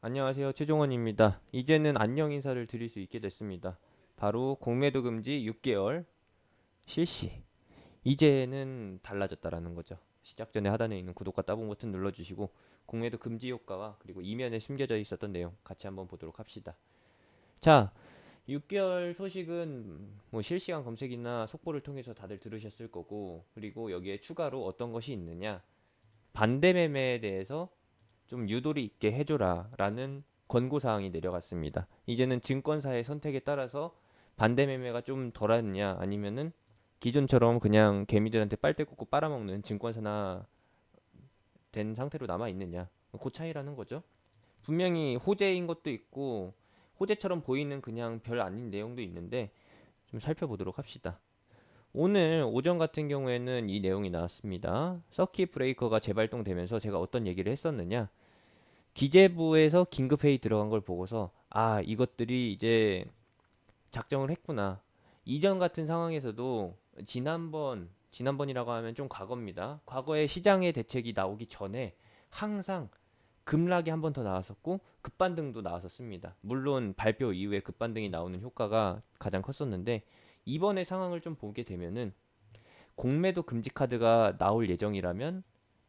안녕하세요. 최종원입니다. 이제는 안녕 인사를 드릴 수 있게 됐습니다. 바로 공매도 금지 6개월 실시. 이제는 달라졌다라는 거죠. 시작 전에 하단에 있는 구독과 따봉 버튼 눌러주시고 공매도 금지 효과와 그리고 이면에 숨겨져 있었던 내용 같이 한번 보도록 합시다. 자, 6개월 소식은 뭐 실시간 검색이나 속보를 통해서 다들 들으셨을 거고, 그리고 여기에 추가로 어떤 것이 있느냐, 반대 매매에 대해서 좀 유도리 있게 해줘라 라는 권고사항이 내려갔습니다. 이제는 증권사의 선택에 따라서 반대 매매가 좀 덜하느냐 아니면은 기존처럼 그냥 개미들한테 빨대 꽂고 빨아먹는 증권사나 된 상태로 남아 있느냐, 그 차이라는 거죠. 분명히 호재인 것도 있고 호재처럼 보이는 그냥 별 아닌 내용도 있는데 좀 살펴보도록 합시다. 오늘 오전 같은 경우에는 이 내용이 나왔습니다. 서킷 브레이커가 재발동되면서 제가 어떤 얘기를 했었느냐, 기재부에서 긴급회의 들어간 걸 보고서 아, 이것들이 이제 작정을 했구나. 이전 같은 상황에서도 지난번이라고 하면 좀 과거입니다. 과거에 시장의 대책이 나오기 전에 항상 급락이 한 번 더 나왔었고 급반등도 나왔었습니다. 물론 발표 이후에 급반등이 나오는 효과가 가장 컸었는데, 이번의 상황을 좀 보게 되면은 공매도 금지 카드가 나올 예정이라면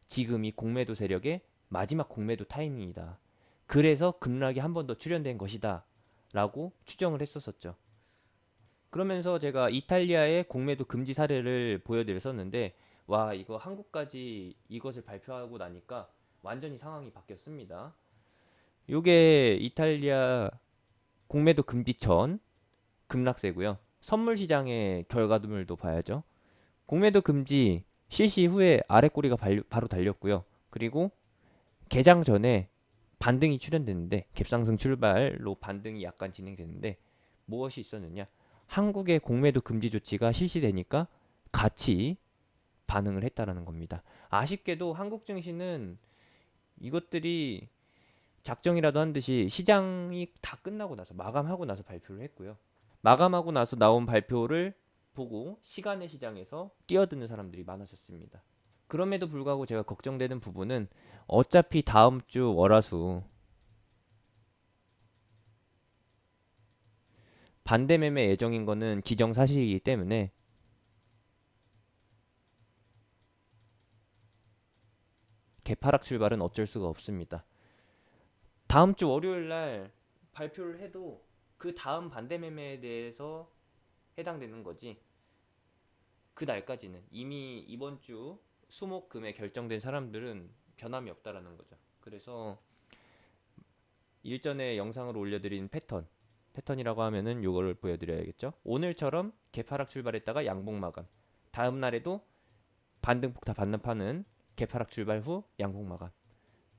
지금이 공매도 세력의 마지막 공매도 타이밍이다. 그래서 급락이 한 번 더 출현된 것이다. 라고 추정을 했었었죠. 그러면서 제가 이탈리아의 공매도 금지 사례를 보여드렸었는데, 와, 이거 한국까지 이것을 발표하고 나니까 완전히 상황이 바뀌었습니다. 요게 이탈리아 공매도 금지 전 급락세고요. 선물 시장의 결과물도 봐야죠. 공매도 금지 실시 후에 아래 꼬리가 바로 달렸고요. 그리고 개장 전에 반등이 출현됐는데, 갭상승 출발로 반등이 약간 진행됐는데 무엇이 있었느냐? 한국의 공매도 금지 조치가 실시되니까 같이 반응을 했다라는 겁니다. 아쉽게도 한국 증시는 이것들이 작정이라도 한 듯이 시장이 다 끝나고 나서 마감하고 나서 발표를 했고요. 마감하고 나서 나온 발표를 보고 시간의 시장에서 뛰어드는 사람들이 많아졌습니다. 그럼에도 불구하고 제가 걱정되는 부분은 어차피 다음 주 월화수 반대 매매 예정인 거는 기정사실이기 때문에 개파락 출발은 어쩔 수가 없습니다. 다음 주 월요일 날 발표를 해도 그 다음 반대 매매에 대해서 해당되는 거지, 그 날까지는 이미 이번 주 수목금에 결정된 사람들은 변함이 없다라는 거죠. 그래서 일전에 영상으로 올려드린 패턴이라고 하면은 요거를 보여드려야겠죠. 오늘처럼 개파락 출발했다가 양봉 마감, 다음 날에도 반등폭 다 반납하는 개파락 출발 후 양봉 마감,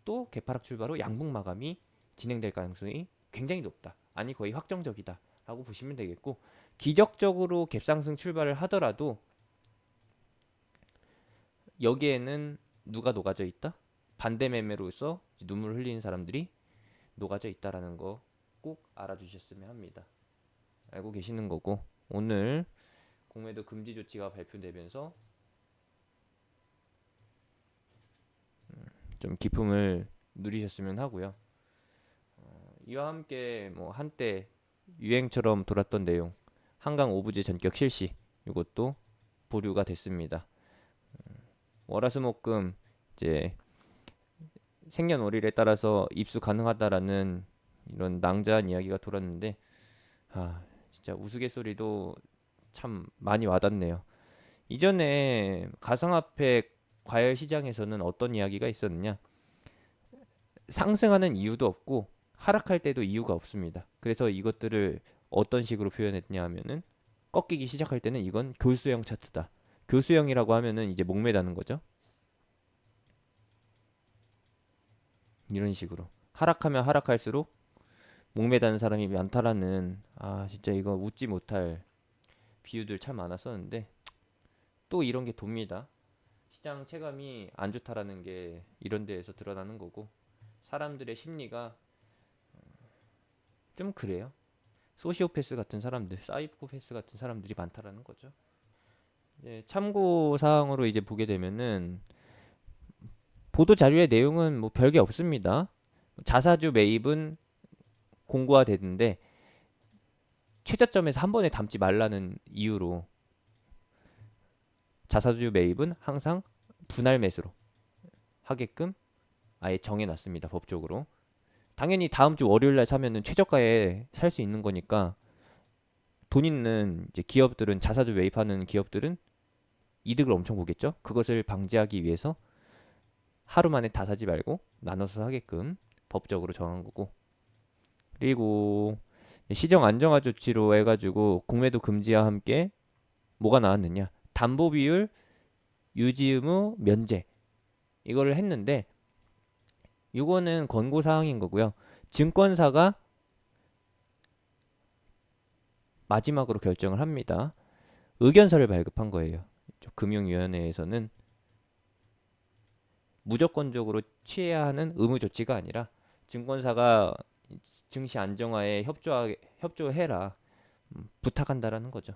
또 개파락 출발 후 양봉 마감이 진행될 가능성이 굉장히 높다, 아니 거의 확정적이다 라고 보시면 되겠고, 기적적으로 갭상승 출발을 하더라도 여기에는 누가 녹아져 있다? 반대 매매로서 눈물 흘리는 사람들이 녹아져 있다라는 거 꼭 알아주셨으면 합니다. 알고 계시는 거고, 오늘 공매도 금지 조치가 발표되면서 좀 기쁨을 누리셨으면 하고요. 이와 함께 뭐 한때 유행처럼 돌았던 내용, 한강 오브제 전격 실시, 이것도 보류가 됐습니다. 월화수목금 이제 생년월일에 따라서 입수 가능하다라는 이런 낭자한 이야기가 돌았는데, 아, 진짜 우스갯소리도 참 많이 와닿네요. 이전에 가상화폐 과열 시장에서는 어떤 이야기가 있었느냐? 상승하는 이유도 없고 하락할 때도 이유가 없습니다. 그래서 이것들을 어떤 식으로 표현했냐 하면은, 꺾이기 시작할 때는 이건 교수형 차트다. 교수형이라고 하면은 이제 목매다는 거죠. 이런 식으로 하락하면 하락할수록 목매다는 사람이 많다라는, 아 진짜 이거 웃지 못할 비유들 참 많았었는데 또 이런 게 돕니다. 시장 체감이 안 좋다라는 게 이런 데에서 드러나는 거고, 사람들의 심리가 좀 그래요. 소시오패스 같은 사람들, 사이코패스 같은 사람들이 많다라는 거죠. 참고 사항으로 이제 보게 되면은 보도 자료의 내용은 뭐 별게 없습니다. 자사주 매입은 공고화되는데 최저점에서 한 번에 담지 말라는 이유로 자사주 매입은 항상 분할 매수로 하게끔 아예 정해놨습니다. 법적으로. 당연히 다음 주 월요일 날 사면은 최저가에 살 수 있는 거니까 돈 있는 이제 기업들은 자사주 매입하는 기업들은 이득을 엄청 보겠죠. 그것을 방지하기 위해서 하루 만에 다 사지 말고 나눠서 하게끔 법적으로 정한 거고. 그리고 시정 안정화 조치로 해가지고 공매도 금지와 함께 뭐가 나왔느냐? 담보 비율 유지 의무 면제 이거를 했는데 이거는 권고 사항인 거고요. 증권사가 마지막으로 결정을 합니다. 의견서를 발급한 거예요. 금융위원회에서는 무조건적으로 취해야 하는 의무 조치가 아니라 증권사가 증시 안정화에 협조해라 부탁한다라는 거죠.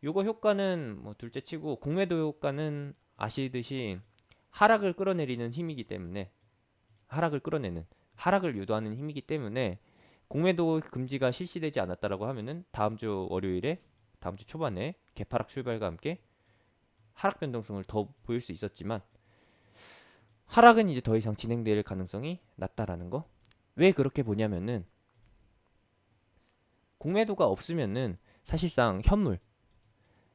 요거 효과는 뭐 둘째 치고 공매도 효과는 아시듯이 하락을 끌어내리는 힘이기 때문에 하락을 유도하는 힘이기 때문에 공매도 금지가 실시되지 않았다라고 하면은 다음 주 초반에 개파락 출발과 함께 하락 변동성을 더 보일 수 있었지만 하락은 이제 더 이상 진행될 가능성이 낮다라는 거. 왜 그렇게 보냐면은 공매도가 없으면은 사실상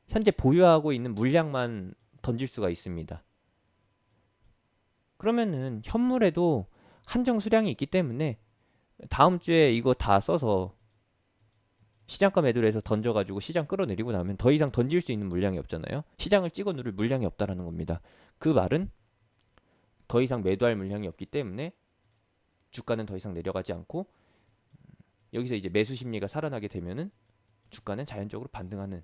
현재 보유하고 있는 물량만 던질 수가 있습니다. 그러면은 현물에도 한정 수량이 있기 때문에 다음 주에 이거 다 써서 시장가 매도를 해서 던져가지고 시장 끌어내리고 나면 더 이상 던질 수 있는 물량이 없잖아요. 시장을 찍어 누를 물량이 없다라는 겁니다. 그 말은 더 이상 매도할 물량이 없기 때문에 주가는 더 이상 내려가지 않고 여기서 이제 매수 심리가 살아나게 되면은 주가는 자연적으로 반등하는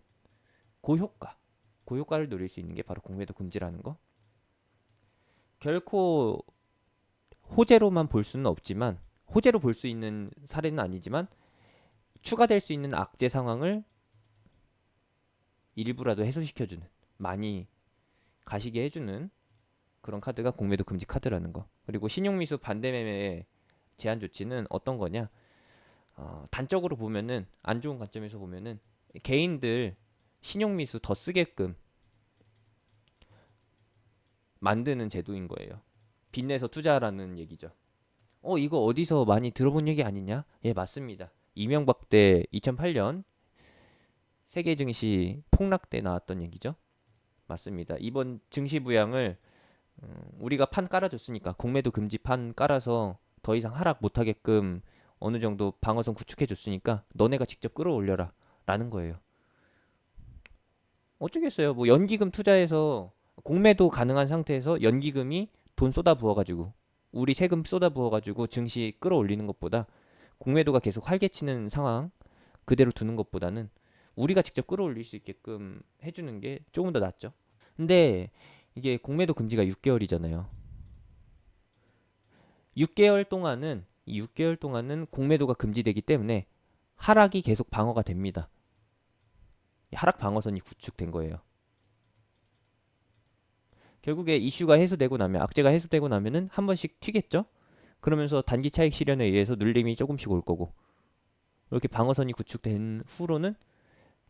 고효과, 고효과를 노릴 수 있는 게 바로 공매도 금지라는 거. 결코 호재로만 볼 수는 없지만 호재로 볼 수 있는 사례는 아니지만 추가될 수 있는 악재 상황을 일부라도 해소시켜주는 많이 가시게 해주는 그런 카드가 공매도 금지 카드라는 거. 그리고 신용미수 반대매매 제한 조치는 어떤 거냐? 단적으로 보면은 안 좋은 관점에서 보면은 개인들 신용미수 더 쓰게끔 만드는 제도인 거예요. 빚내서 투자라는 얘기죠. 이거 어디서 많이 들어본 얘기 아니냐? 예, 맞습니다. 이명박 때 2008년 세계 증시 폭락 때 나왔던 얘기죠. 맞습니다. 이번 증시 부양을 우리가 판 깔아줬으니까 공매도 금지 판 깔아서 더 이상 하락 못하게끔 어느 정도 방어선 구축해줬으니까 너네가 직접 끌어올려라 라는 거예요. 어쩌겠어요. 뭐 연기금 투자해서 공매도 가능한 상태에서 연기금이 돈 쏟아 부어가지고 우리 세금 쏟아 부어가지고 증시 끌어올리는 것보다 공매도가 계속 활개치는 상황 그대로 두는 것보다는 우리가 직접 끌어올릴 수 있게끔 해주는 게 조금 더 낫죠. 근데 이게 공매도 금지가 6개월이잖아요. 6개월 동안은 공매도가 금지되기 때문에 하락이 계속 방어가 됩니다. 하락 방어선이 구축된 거예요. 결국에 이슈가 해소되고 나면 악재가 해소되고 나면은 한 번씩 튀겠죠. 그러면서 단기 차익 실현에 의해서 눌림이 조금씩 올 거고 이렇게 방어선이 구축된 후로는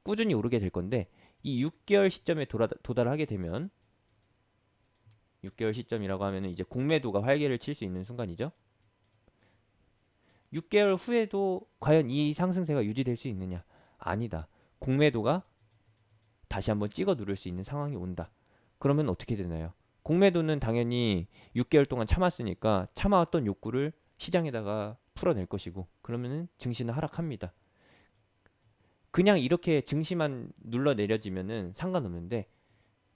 꾸준히 오르게 될 건데 이 6개월 시점에 도달하게 되면 6개월 시점이라고 하면은 이제 공매도가 활개를 칠 수 있는 순간이죠. 6개월 후에도 과연 이 상승세가 유지될 수 있느냐? 아니다. 공매도가 다시 한번 찍어 누를 수 있는 상황이 온다. 그러면 어떻게 되나요? 공매도는 당연히 6개월 동안 참았으니까 참아왔던 욕구를 시장에다가 풀어낼 것이고 그러면은 증시는 하락합니다. 그냥 이렇게 증시만 눌러 내려지면은 상관없는데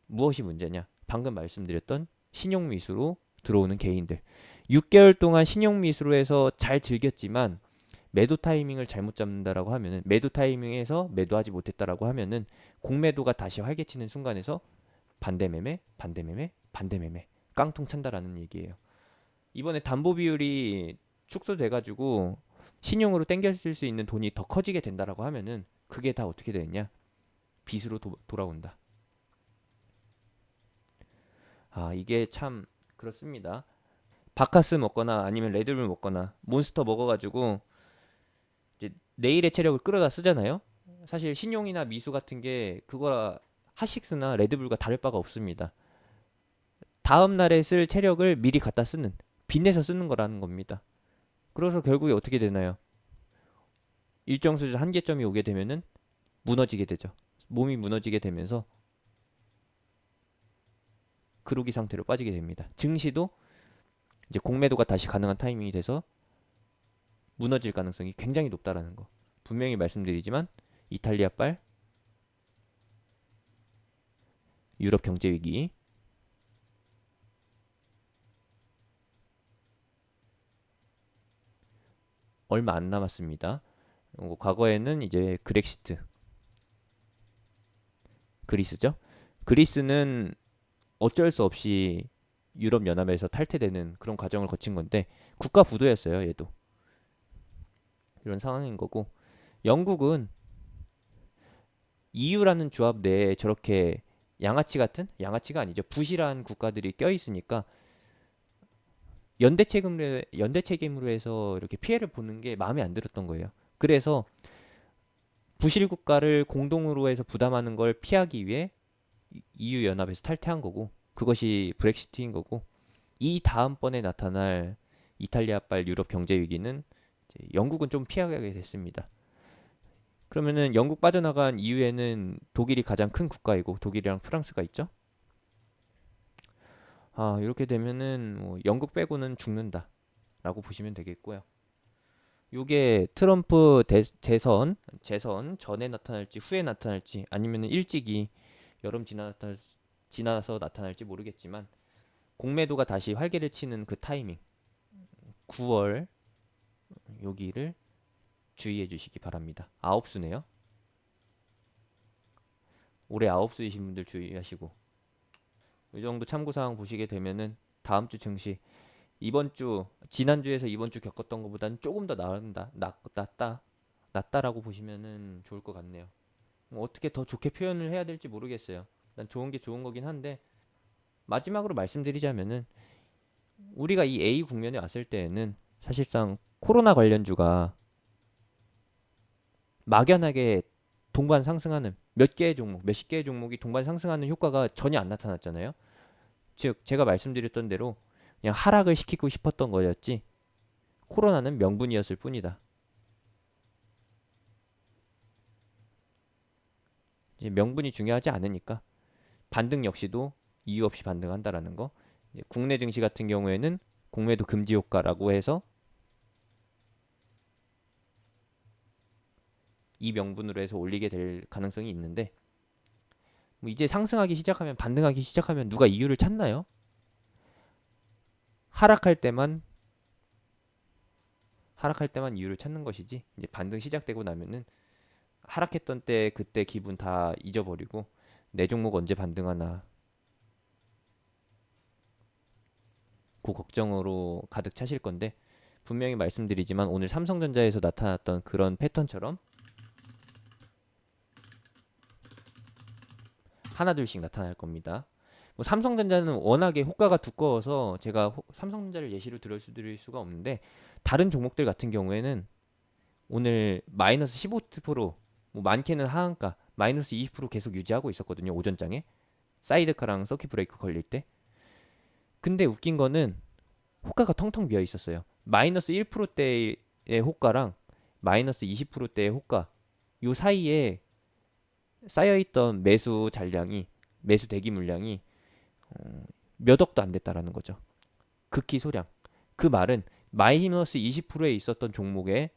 무엇이 문제냐? 방금 말씀드렸던 신용미수로 들어오는 개인들. 6개월 동안 신용미수로 해서 잘 즐겼지만 매도 타이밍을 잘못 잡는다라고 하면은 매도 타이밍에서 매도하지 못했다라고 하면은 공매도가 다시 활개치는 순간에서 반대매매, 반대매매, 반대매매 깡통 찬다라는 얘기예요. 이번에 담보 비율이 축소돼가지고 신용으로 땡겼을 수 있는 돈이 더 커지게 된다라고 하면은 그게 다 어떻게 되느냐? 빚으로 돌아온다. 이게 참 그렇습니다. 바카스 먹거나 아니면 레드불 먹거나 몬스터 먹어가지고 이제 내일의 체력을 끌어다 쓰잖아요. 사실 신용이나 미수 같은 게 그거라 핫식스나 레드불과 다를 바가 없습니다. 다음 날에 쓸 체력을 미리 갖다 쓰는, 빚내서 쓰는 거라는 겁니다. 그래서 결국에 어떻게 되나요? 일정 수준 한계점이 오게 되면은 무너지게 되죠. 몸이 무너지게 되면서 그로기 상태로 빠지게 됩니다. 증시도 이제 공매도가 다시 가능한 타이밍이 돼서 무너질 가능성이 굉장히 높다라는 거. 분명히 말씀드리지만 이탈리아발 유럽 경제 위기 얼마 안 남았습니다. 과거에는 이제 그렉시트 그리스죠. 그리스는 어쩔 수 없이 유럽 연합에서 탈퇴되는 그런 과정을 거친 건데 국가 부도였어요. 얘도 이런 상황인 거고 영국은 EU라는 조합 내에 저렇게 양아치 같은 양아치가 아니죠. 부실한 국가들이 껴 있으니까 연대 책임으로 해서 이렇게 피해를 보는 게 마음에 안 들었던 거예요. 그래서 부실 국가를 공동으로 해서 부담하는 걸 피하기 위해 EU 연합에서 탈퇴한 거고 그것이 브렉시트인 거고 이 다음번에 나타날 이탈리아발 유럽 경제 위기는 영국은 좀 피하게 됐습니다. 그러면은 영국 빠져나간 이후에는 독일이 가장 큰 국가이고 독일이랑 프랑스가 있죠. 아, 이렇게 되면은 뭐 영국 빼고는 죽는다라고 보시면 되겠고요. 요게 트럼프 재선 전에 나타날지 후에 나타날지 아니면은 일찍이 여름 지나서 나타날지 모르겠지만 공매도가 다시 활개를 치는 그 타이밍 9월 여기를 주의해 주시기 바랍니다. 아홉 수네요. 올해 아홉 수이신 분들 주의하시고 이 정도 참고사항 보시게 되면은 다음 주 증시 이번 주 지난주에서 이번 주 겪었던 것보다는 조금 더 낫다라고 보시면은 좋을 것 같네요. 뭐 어떻게 더 좋게 표현을 해야 될지 모르겠어요. 난 좋은 게 좋은 거긴 한데 마지막으로 말씀드리자면은 우리가 이 A 국면에 왔을 때에는 사실상 코로나 관련주가 막연하게 동반 상승하는 몇 개의 종목, 몇십 개의 종목이 동반 상승하는 효과가 전혀 안 나타났잖아요. 즉 제가 말씀드렸던 대로 그냥 하락을 시키고 싶었던 거였지 코로나는 명분이었을 뿐이다. 이제 명분이 중요하지 않으니까 반등 역시도 이유 없이 반등한다라는 거. 이제 국내 증시 같은 경우에는 공매도 금지 효과라고 해서 이 명분으로 해서 올리게 될 가능성이 있는데 뭐 이제 상승하기 시작하면 반등하기 시작하면 누가 이유를 찾나요? 하락할 때만 하락할 때만 이유를 찾는 것이지 이제 반등 시작되고 나면은 하락했던 때 그때 기분 다 잊어버리고 내 종목 언제 반등하나 그 걱정으로 가득 차실 건데 분명히 말씀드리지만 오늘 삼성전자에서 나타났던 그런 패턴처럼 하나둘씩 나타날 겁니다. 뭐 삼성전자는 워낙에 호가가 두꺼워서 제가 삼성전자를 예시로 들을 수가 없는데 다른 종목들 같은 경우에는 오늘 마이너스 15%, 뭐 많게는 하한가 마이너스 20% 계속 유지하고 있었거든요. 오전장에 사이드카랑 서킷 브레이크 걸릴 때. 근데 웃긴 거는 호가가 텅텅 비어 있었어요. 마이너스 1%대의 호가랑 마이너스 20%대의 호가 요 사이에 쌓여있던 매수 잔량이 매수 대기 물량이 몇 억도 안 됐다라는 거죠. 극히 소량. 그 말은 마이너스 20%에 있었던 종목에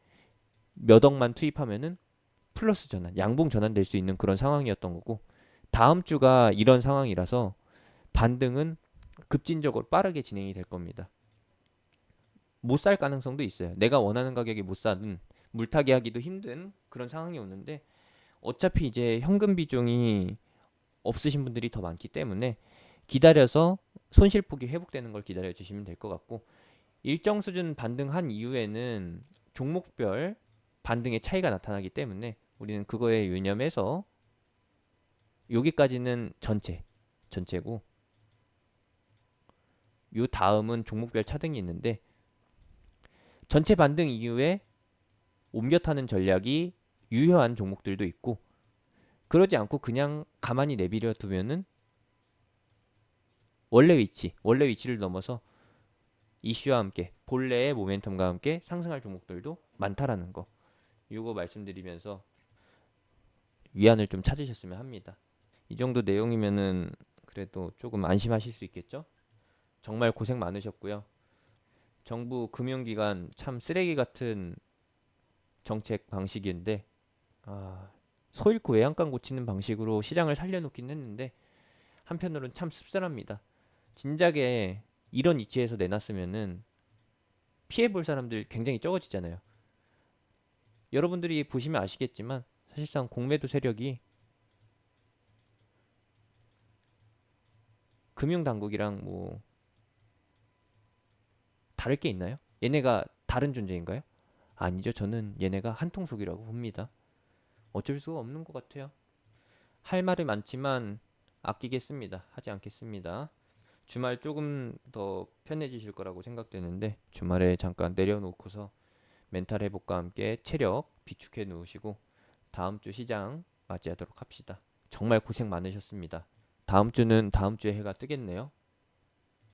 몇 억만 투입하면은 플러스 전환, 양봉 전환될 수 있는 그런 상황이었던 거고 다음 주가 이런 상황이라서 반등은 급진적으로 빠르게 진행이 될 겁니다. 못 살 가능성도 있어요. 내가 원하는 가격에 못 사든 물타기 하기도 힘든 그런 상황이 오는데 어차피 이제 현금 비중이 없으신 분들이 더 많기 때문에 기다려서 손실폭이 회복되는 걸 기다려 주시면 될 것 같고 일정 수준 반등한 이후에는 종목별 반등의 차이가 나타나기 때문에 우리는 그거에 유념해서 여기까지는 전체고 요 다음은 종목별 차등이 있는데 전체 반등 이후에 옮겨 타는 전략이 유효한 종목들도 있고 그러지 않고 그냥 가만히 내버려 두면은 원래 위치를 넘어서 이슈와 함께 본래의 모멘텀과 함께 상승할 종목들도 많다라는 거. 요거 말씀드리면서 위안을 좀 찾으셨으면 합니다. 이 정도 내용이면은 그래도 조금 안심하실 수 있겠죠? 정말 고생 많으셨고요. 정부 금융기관 참 쓰레기 같은 정책 방식인데 소 잃고 외양간 고치는 방식으로 시장을 살려놓긴 했는데 한편으로는 참 씁쓸합니다. 진작에 이런 위치에서 내놨으면은 피해 볼 사람들 굉장히 적어지잖아요. 여러분들이 보시면 아시겠지만 사실상 공매도 세력이 금융당국이랑 뭐 다를 게 있나요? 얘네가 다른 존재인가요? 아니죠. 저는 얘네가 한통속이라고 봅니다. 어쩔 수가 없는 것 같아요. 할 말이 많지만 아끼겠습니다. 하지 않겠습니다. 주말 조금 더 편해지실 거라고 생각되는데 주말에 잠깐 내려놓고서 멘탈 회복과 함께 체력 비축해 놓으시고 다음 주 시장 맞이하도록 합시다. 정말 고생 많으셨습니다. 다음 주는 다음 주에 해가 뜨겠네요.